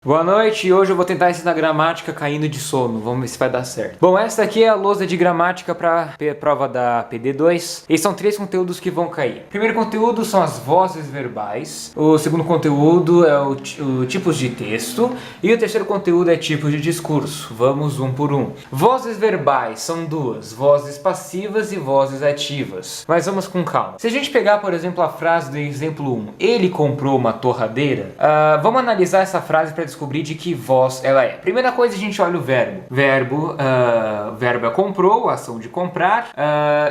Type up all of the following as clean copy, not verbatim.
Boa noite, e hoje eu vou tentar ensinar gramática caindo de sono, vamos ver se vai dar certo. Bom, essa aqui é a lousa de gramática para prova da PD2, e são 3 conteúdos que vão cair. O primeiro conteúdo são as vozes verbais, o segundo conteúdo é o tipos de texto, e o terceiro conteúdo é tipos de discurso. Vamos um por um. Vozes verbais são duas, vozes passivas e vozes ativas, mas vamos com calma. Se a gente pegar, por exemplo, a frase do exemplo 1, ele comprou uma torradeira, vamos analisar essa frase para descobrir de que voz ela é. Primeira coisa, a gente olha o verbo. Verbo é comprou, a ação de comprar,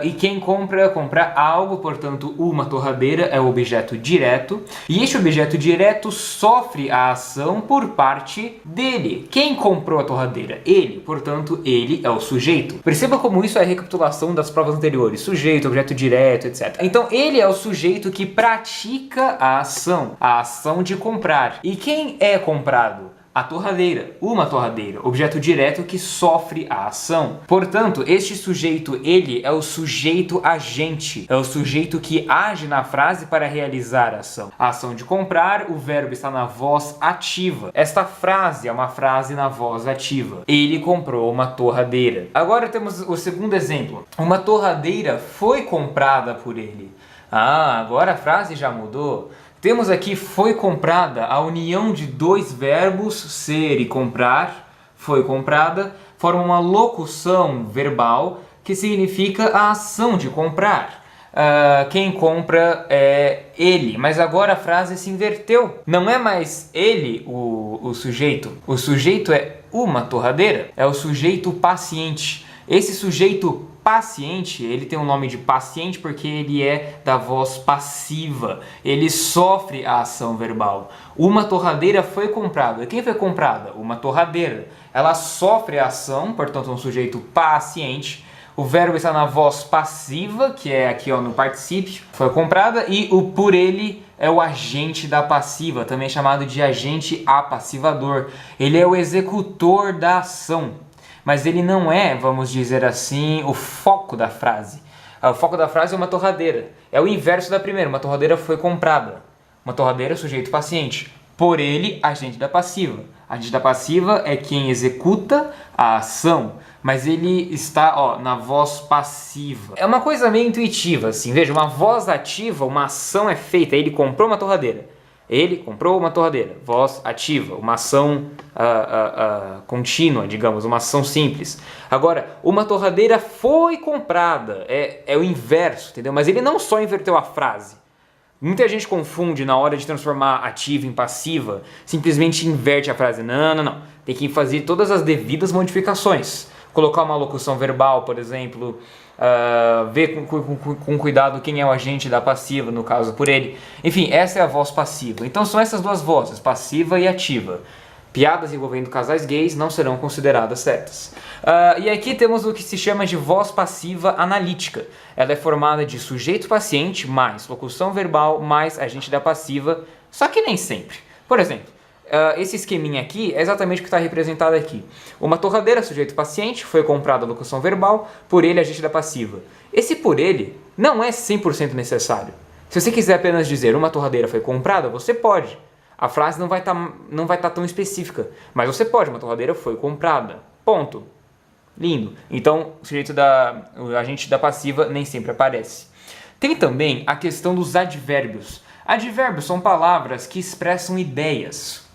e quem compra algo, portanto, uma torradeira é o objeto direto, e este objeto direto sofre a ação por parte dele. Quem comprou a torradeira? Ele, portanto, ele é o sujeito. Perceba como isso é a recapitulação das provas anteriores. Sujeito, objeto direto, etc. Então, ele é o sujeito que pratica a ação de comprar. E quem é comprado? A torradeira, uma torradeira, objeto direto que sofre a ação. Portanto, este sujeito, ele é o sujeito agente, é o sujeito que age na frase para realizar a ação. A ação de comprar, o verbo está na voz ativa. Esta frase é uma frase na voz ativa. Ele comprou uma torradeira. Agora temos o segundo exemplo. Uma torradeira foi comprada por ele. Agora a frase já mudou. Temos aqui foi comprada, a união de dois verbos, ser e comprar, foi comprada, forma uma locução verbal que significa a ação de comprar. Quem compra é ele, mas agora a frase se inverteu. Não é mais ele o sujeito é uma torradeira, é o sujeito paciente. Esse sujeito paciente, ele tem o nome de paciente porque ele é da voz passiva, ele sofre a ação verbal. Uma torradeira foi comprada. Quem foi comprada? Uma torradeira. Ela sofre a ação, portanto, um sujeito paciente. O verbo está na voz passiva, que é aqui no particípio, foi comprada, e o por ele é o agente da passiva, também chamado de agente apassivador. Ele é o executor da ação. Mas ele não é, vamos dizer assim, o foco da frase. O foco da frase é uma torradeira. É o inverso da primeira, uma torradeira foi comprada. Uma torradeira é sujeito paciente. Por ele, agente da passiva. Agente da passiva é quem executa a ação, mas ele está na voz passiva. É uma coisa meio intuitiva, assim. Veja, uma voz ativa, uma ação é feita. Ele comprou uma torradeira. Ele comprou uma torradeira, voz ativa, uma ação contínua, digamos, uma ação simples. Agora, uma torradeira foi comprada, é o inverso, entendeu? Mas ele não só inverteu a frase. Muita gente confunde na hora de transformar ativa em passiva, simplesmente inverte a frase. Não. Tem que fazer todas as devidas modificações. Colocar uma locução verbal, por exemplo, ver com cuidado quem é o agente da passiva, no caso por ele. Enfim, essa é a voz passiva. Então são essas duas vozes, passiva e ativa. Piadas envolvendo casais gays não serão consideradas certas. E aqui temos o que se chama de voz passiva analítica. Ela é formada de sujeito paciente mais locução verbal mais agente da passiva, só que nem sempre. Por exemplo, esse esqueminha aqui é exatamente o que está representado aqui. Uma torradeira, sujeito paciente, foi comprada a locução verbal, por ele, agente da passiva. Esse por ele não é 100% necessário. Se você quiser apenas dizer uma torradeira foi comprada, você pode. A frase não vai estar tão específica, mas você pode, uma torradeira foi comprada. Ponto. Lindo. Então, o agente da passiva nem sempre aparece. Tem também a questão dos advérbios. Advérbios são palavras que expressam ideias.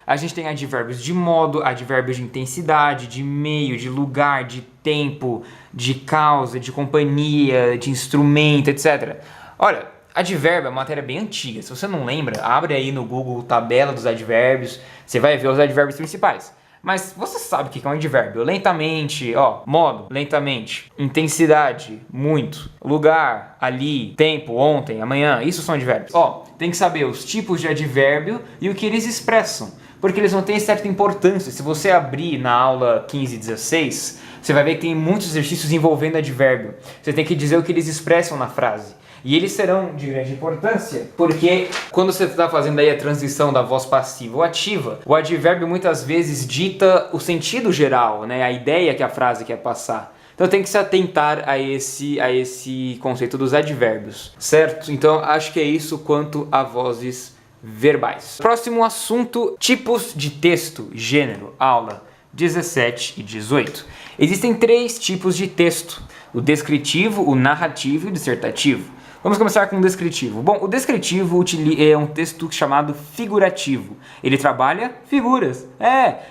A gente tem advérbios de modo, advérbios de intensidade, de meio, de lugar, de tempo, de causa, de companhia, de instrumento, etc. Olha, advérbio é uma matéria bem antiga. Se você não lembra, abre aí no Google tabela dos advérbios, você vai ver os advérbios principais. Mas você sabe o que é um advérbio. Lentamente, modo, lentamente. Intensidade, muito. Lugar, ali. Tempo, ontem, amanhã. Isso são advérbios. Tem que saber os tipos de advérbio e o que eles expressam. Porque eles não têm certa importância. Se você abrir na aula 15 e 16, você vai ver que tem muitos exercícios envolvendo advérbio. Você tem que dizer o que eles expressam na frase. E eles serão de grande importância, porque quando você está fazendo aí a transição da voz passiva ou ativa, o advérbio muitas vezes dita o sentido geral, né? A ideia que a frase quer passar. Então tem que se atentar a esse conceito dos advérbios, certo? Então acho que é isso quanto a vozes verbais. Próximo assunto, tipos de texto, gênero, aula 17 e 18. Existem 3 tipos de texto: o descritivo, o narrativo e o dissertativo. Vamos começar com o descritivo. Bom, o descritivo é um texto chamado figurativo. Ele trabalha figuras.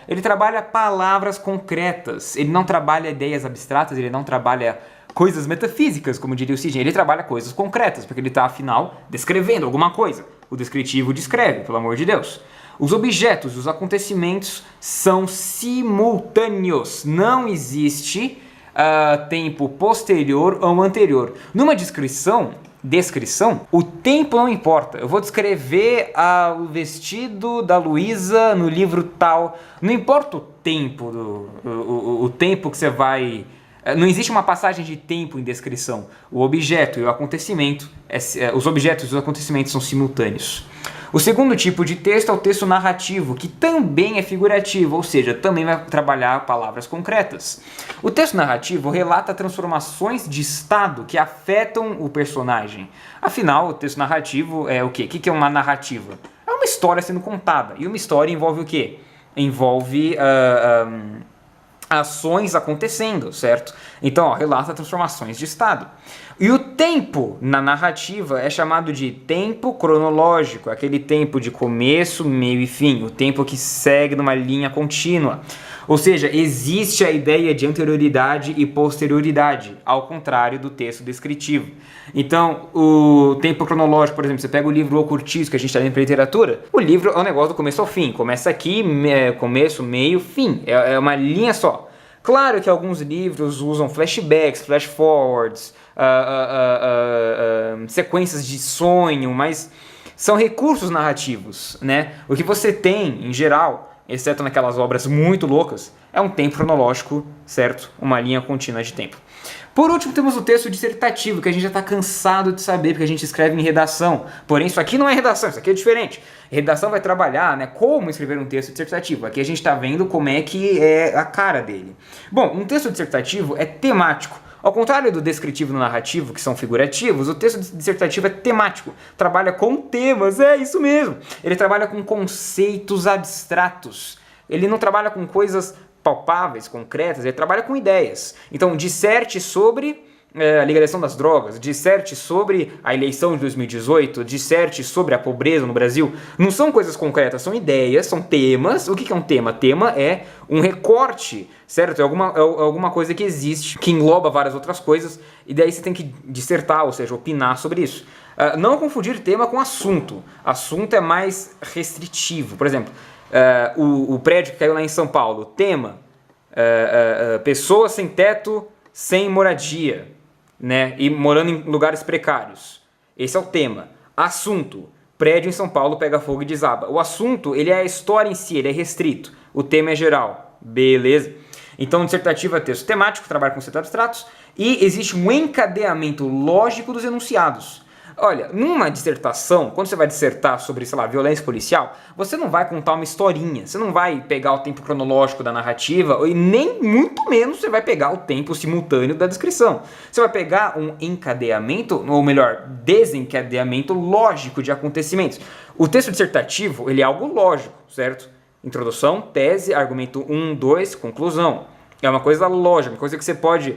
Ele trabalha palavras concretas. Ele não trabalha ideias abstratas, ele não trabalha coisas metafísicas, como diria o Sidney. Ele trabalha coisas concretas, porque ele está, afinal, descrevendo alguma coisa. O descritivo descreve, pelo amor de Deus. Os objetos, os acontecimentos são simultâneos. Não existe tempo posterior ou anterior. Numa descrição, o tempo não importa. Eu vou descrever o vestido da Luísa no livro tal. Não importa o tempo, o tempo que você vai... Não existe uma passagem de tempo em descrição. O objeto e o acontecimento, os objetos e os acontecimentos são simultâneos. O segundo tipo de texto é o texto narrativo, que também é figurativo, ou seja, também vai trabalhar palavras concretas. O texto narrativo relata transformações de estado que afetam o personagem. Afinal, o texto narrativo é o quê? O que é uma narrativa? É uma história sendo contada. E uma história envolve o quê? Envolve ações acontecendo, certo? Então, relata transformações de estado. E o tempo na narrativa é chamado de tempo cronológico, aquele tempo de começo, meio e fim, o tempo que segue numa linha contínua. Ou seja, existe a ideia de anterioridade e posterioridade, ao contrário do texto descritivo. Então, o tempo cronológico, por exemplo, você pega o livro O Curtiço, que a gente está lendo para literatura, o livro é um negócio do começo ao fim. Começa aqui, começo, meio, fim. É uma linha só. Claro que alguns livros usam flashbacks, flash forwards, sequências de sonho, mas são recursos narrativos, né? O que você tem, em geral, exceto naquelas obras muito loucas, é um tempo cronológico, certo? Uma linha contínua de tempo. Por último, temos o texto dissertativo, que a gente já está cansado de saber, porque a gente escreve em redação. Porém, isso aqui não é redação, isso aqui é diferente. Redação vai trabalhar, né, como escrever um texto dissertativo. Aqui a gente está vendo como é que é a cara dele. Bom, um texto dissertativo é temático. Ao contrário do descritivo e do narrativo, que são figurativos, o texto dissertativo é temático. Trabalha com temas, é isso mesmo. Ele trabalha com conceitos abstratos. Ele não trabalha com coisas palpáveis, concretas, ele trabalha com ideias. Então, disserte sobre a legalização das drogas, disserte sobre a eleição de 2018, disserte sobre a pobreza no Brasil. Não são coisas concretas, são ideias, são temas. O que é um tema? Tema é um recorte, certo? É alguma coisa que existe, que engloba várias outras coisas, e daí você tem que dissertar, ou seja, opinar sobre isso. Não confundir tema com assunto. Assunto é mais restritivo. Por exemplo, o prédio que caiu lá em São Paulo, tema, pessoas sem teto, sem moradia, né, e morando em lugares precários. Esse é o tema. Assunto, prédio em São Paulo pega fogo e desaba. O assunto, ele é a história em si, ele é restrito. O tema é geral. Beleza? Então, dissertativo é texto temático, trabalha com conceitos abstratos, e existe um encadeamento lógico dos enunciados. Olha, numa dissertação, quando você vai dissertar sobre, sei lá, violência policial, você não vai contar uma historinha, você não vai pegar o tempo cronológico da narrativa e nem muito menos você vai pegar o tempo simultâneo da descrição. Você vai pegar um encadeamento, ou melhor, desencadeamento lógico de acontecimentos. O texto dissertativo, ele é algo lógico, certo? Introdução, tese, argumento 1, 2, conclusão. É uma coisa lógica, uma coisa que você pode...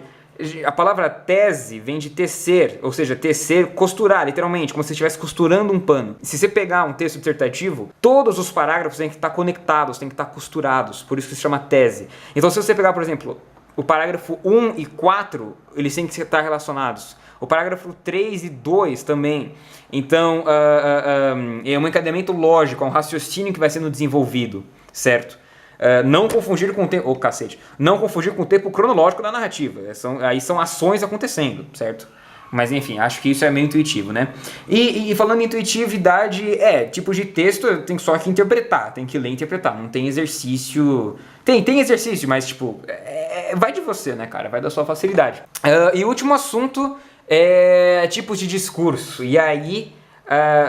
A palavra tese vem de tecer, ou seja, tecer, costurar, literalmente, como se você estivesse costurando um pano. Se você pegar um texto dissertativo, todos os parágrafos têm que estar conectados, têm que estar costurados, por isso que se chama tese. Então, se você pegar, por exemplo, o parágrafo 1 e 4, eles têm que estar relacionados. O parágrafo 3 e 2 também. Então, é um encadeamento lógico, é um raciocínio que vai sendo desenvolvido, certo? Não confundir com o tempo... Não confundir com o tempo cronológico da narrativa. Aí são ações acontecendo, certo? Mas enfim, acho que isso é meio intuitivo, né? E falando em intuitividade, tipos de texto tem só que interpretar, tem que ler e interpretar. Não tem exercício... Tem exercício, mas tipo... vai de você, né, cara? Vai da sua facilidade. E o último assunto é tipos de discurso. E aí,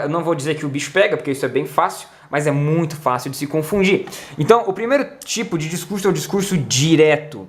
não vou dizer que o bicho pega, porque isso é bem fácil, mas é muito fácil de se confundir. Então, o primeiro tipo de discurso é o discurso direto.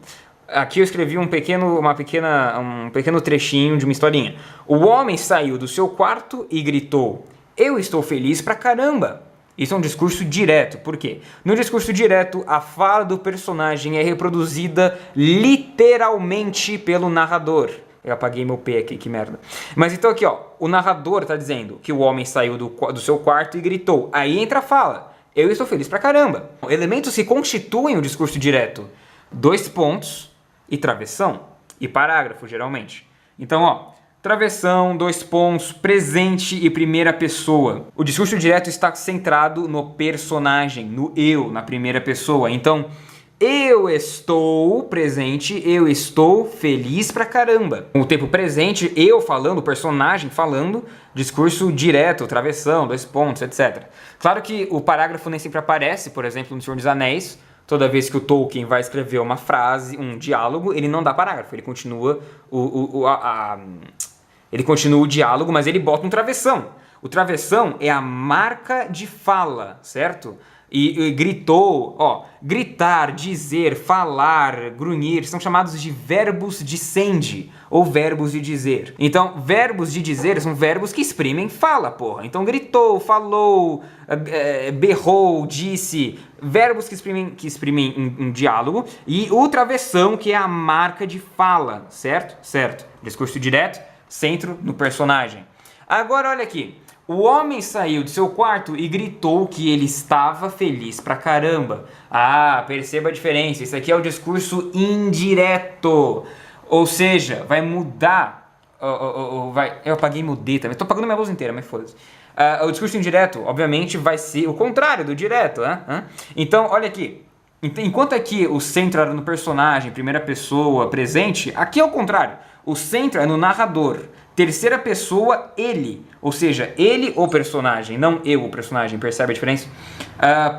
Aqui eu escrevi um pequeno trechinho de uma historinha. O homem saiu do seu quarto e gritou: "Eu estou feliz pra caramba!" Isso é um discurso direto. Por quê? No discurso direto, a fala do personagem é reproduzida literalmente pelo narrador. Eu apaguei meu P aqui, que merda. Mas então aqui, ó, o narrador tá dizendo que o homem saiu do seu quarto e gritou. Aí entra a fala. Eu estou feliz pra caramba. Elementos que constituem o discurso direto. 2 pontos e travessão. E parágrafo, geralmente. Então, ó, travessão, 2 pontos, presente e primeira pessoa. O discurso direto está centrado no personagem, no eu, na primeira pessoa. Então, eu estou presente, eu estou feliz pra caramba. O tempo presente, eu falando, o personagem falando, discurso direto, travessão, 2 pontos, etc. Claro que o parágrafo nem sempre aparece, por exemplo, no Senhor dos Anéis. Toda vez que o Tolkien vai escrever uma frase, um diálogo, ele não dá parágrafo, ele continua ele continua o diálogo, mas ele bota um travessão. O travessão é a marca de fala, certo? E gritou, ó, gritar, dizer, falar, grunhir, são chamados de verbos de sende, ou verbos de dizer. Então, verbos de dizer são verbos que exprimem fala, porra. Então, gritou, falou, berrou, disse, verbos que exprimem um diálogo, e o travessão, que é a marca de fala, certo? Certo. Discurso direto, centro no personagem. Agora, olha aqui. O homem saiu do seu quarto e gritou que ele estava feliz pra caramba. Ah, perceba a diferença. Isso aqui é o discurso indireto. Ou seja, vai mudar. Eu apaguei e mudei também. Estou apagando minha luz inteira, mas foda-se. O discurso indireto, obviamente, vai ser o contrário do direto. Né? Então, olha aqui. Enquanto aqui o centro era no personagem, primeira pessoa, presente, aqui é o contrário. O centro é no narrador. Terceira pessoa, ele. Ou seja, ele o personagem, não eu o personagem. Percebe a diferença?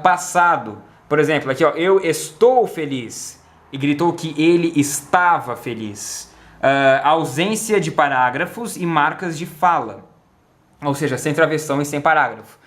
Passado. Por exemplo, aqui, ó. Eu estou feliz. E gritou que ele estava feliz. Ausência de parágrafos e marcas de fala. Ou seja, sem travessão e sem parágrafo.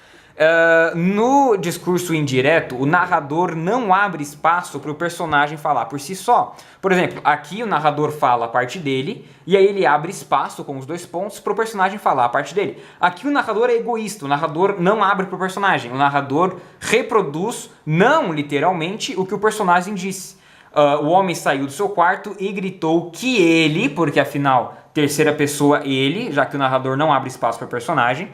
No discurso indireto, o narrador não abre espaço para o personagem falar por si só. Por exemplo, aqui o narrador fala a parte dele, e aí ele abre espaço com os 2 pontos para o personagem falar a parte dele. Aqui o narrador é egoísta, o narrador não abre para o personagem, o narrador reproduz, não literalmente, o que o personagem disse. O homem saiu do seu quarto e gritou que ele, porque afinal, terceira pessoa ele, já que o narrador não abre espaço para o personagem,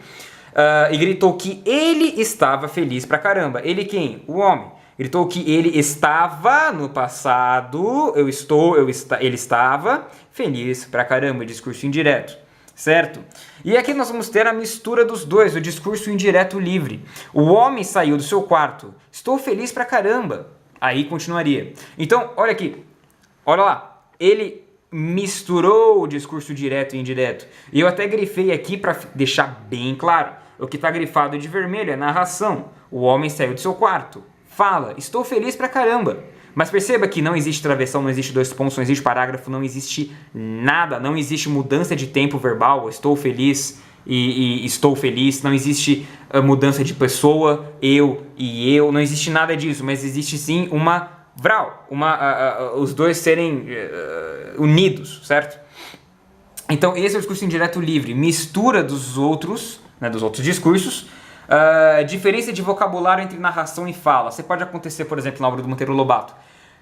e gritou que ele estava feliz pra caramba. Ele quem? O homem. Gritou que ele estava no passado, ele estava feliz pra caramba, discurso indireto, certo? E aqui nós vamos ter a mistura dos dois, o discurso indireto livre. O homem saiu do seu quarto, estou feliz pra caramba. Aí continuaria. Então, olha aqui, olha lá, ele misturou o discurso direto e indireto. E eu até grifei aqui para deixar bem claro. O que está grifado de vermelho é narração. O homem saiu do seu quarto. Fala, estou feliz pra caramba. Mas perceba que não existe travessão, não existe 2 pontos, não existe parágrafo, não existe nada. Não existe mudança de tempo verbal. Estou feliz e estou feliz. Não existe mudança de pessoa, eu e eu. Não existe nada disso, mas existe sim uma vral, os dois serem unidos, certo? Então esse é o discurso indireto livre, mistura dos outros discursos, diferença de vocabulário entre narração e fala. Você pode acontecer, por exemplo, na obra do Monteiro Lobato.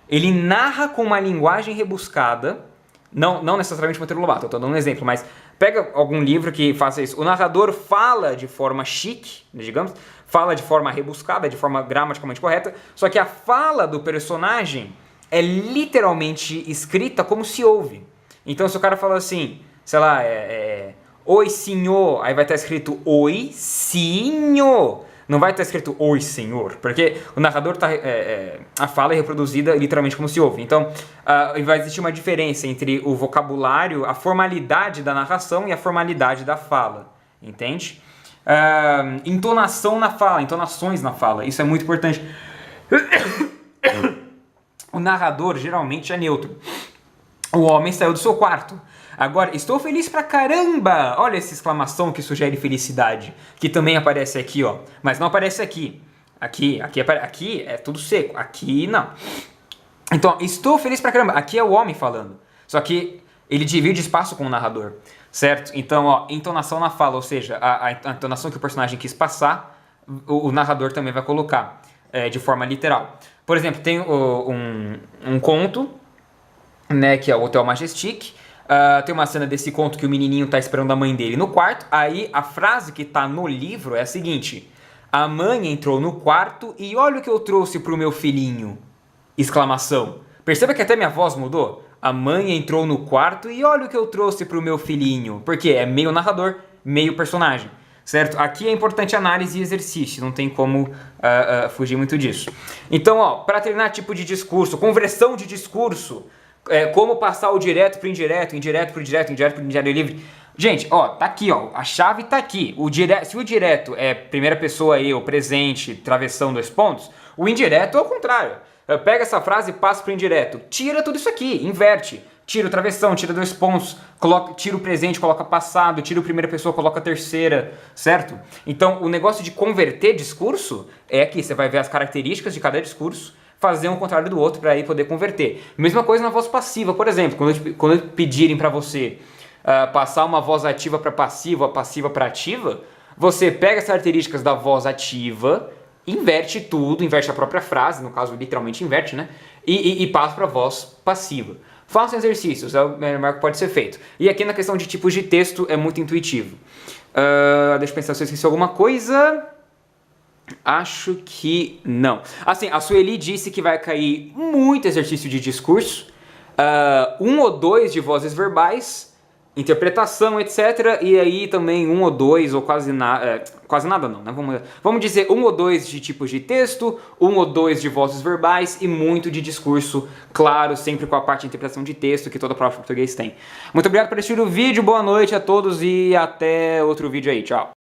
Ele narra com uma linguagem rebuscada, não necessariamente Monteiro Lobato, eu estou dando um exemplo, mas pega algum livro que faça isso. O narrador fala de forma chique, digamos, fala de forma rebuscada, de forma gramaticalmente correta, só que a fala do personagem é literalmente escrita como se ouve. Então se o cara fala assim, sei lá, oi senhor, aí vai estar escrito oi senhor, não vai estar escrito oi senhor, porque o narrador a fala é reproduzida literalmente como se ouve. Então vai existir uma diferença entre o vocabulário, a formalidade da narração e a formalidade da fala, entende? Entonação na fala, entonações na fala, isso é muito importante. O narrador geralmente é neutro. O homem saiu do seu quarto. Agora, estou feliz pra caramba! Olha essa exclamação que sugere felicidade, que também aparece aqui, ó. Mas não aparece aqui. Aqui é tudo seco. Aqui não. Então, estou feliz pra caramba. Aqui é o homem falando. Só que ele divide espaço com o narrador, certo? Então, ó, entonação na fala, ou seja, a entonação que o personagem quis passar o narrador também vai colocar de forma literal. Por exemplo, tem um conto, né, que é o Hotel Majestic. Tem uma cena desse conto que o menininho tá esperando a mãe dele no quarto. Aí a frase que tá no livro é a seguinte: a mãe entrou no quarto e olha o que eu trouxe pro meu filhinho! Exclamação. Perceba que até minha voz mudou? A mãe entrou no quarto e olha o que eu trouxe pro meu filhinho. Porque é meio narrador, meio personagem. Certo? Aqui é importante análise e exercício, não tem como fugir muito disso. Então, ó, para treinar tipo de discurso, conversão de discurso, como passar o direto pro indireto, indireto pro direto, indireto pro indireto livre. Gente, ó, tá aqui, ó, a chave tá aqui. Se o direto é primeira pessoa eu, presente, travessão, 2 pontos, o indireto é o contrário. Pega essa frase e passa pro indireto. Tira tudo isso aqui, inverte. Tira o travessão, tira 2 pontos, tira o presente, coloca passado, tira o primeira pessoa, coloca a terceira, certo? Então, o negócio de converter discurso é aqui, você vai ver as características de cada discurso, fazer um contrário do outro para aí poder converter. Mesma coisa na voz passiva, por exemplo, quando pedirem para você passar uma voz ativa para passiva, a passiva para ativa, você pega as características da voz ativa, inverte tudo, inverte a própria frase, no caso literalmente inverte, né? E passa para a voz passiva. Façam exercícios, é o melhor que pode ser feito. E aqui na questão de tipos de texto é muito intuitivo. Deixa eu pensar se eu esqueci alguma coisa. Acho que não. Assim, a Sueli disse que vai cair muito exercício de discurso, 1 ou 2 de vozes verbais, interpretação, etc. E aí também 1 ou 2, ou quase nada não, né? Vamos dizer 1 ou 2 de tipos de texto, 1 ou 2 de vozes verbais e muito de discurso, claro, sempre com a parte de interpretação de texto que toda prova de português tem. Muito obrigado por assistir o vídeo, boa noite a todos e até outro vídeo aí, tchau!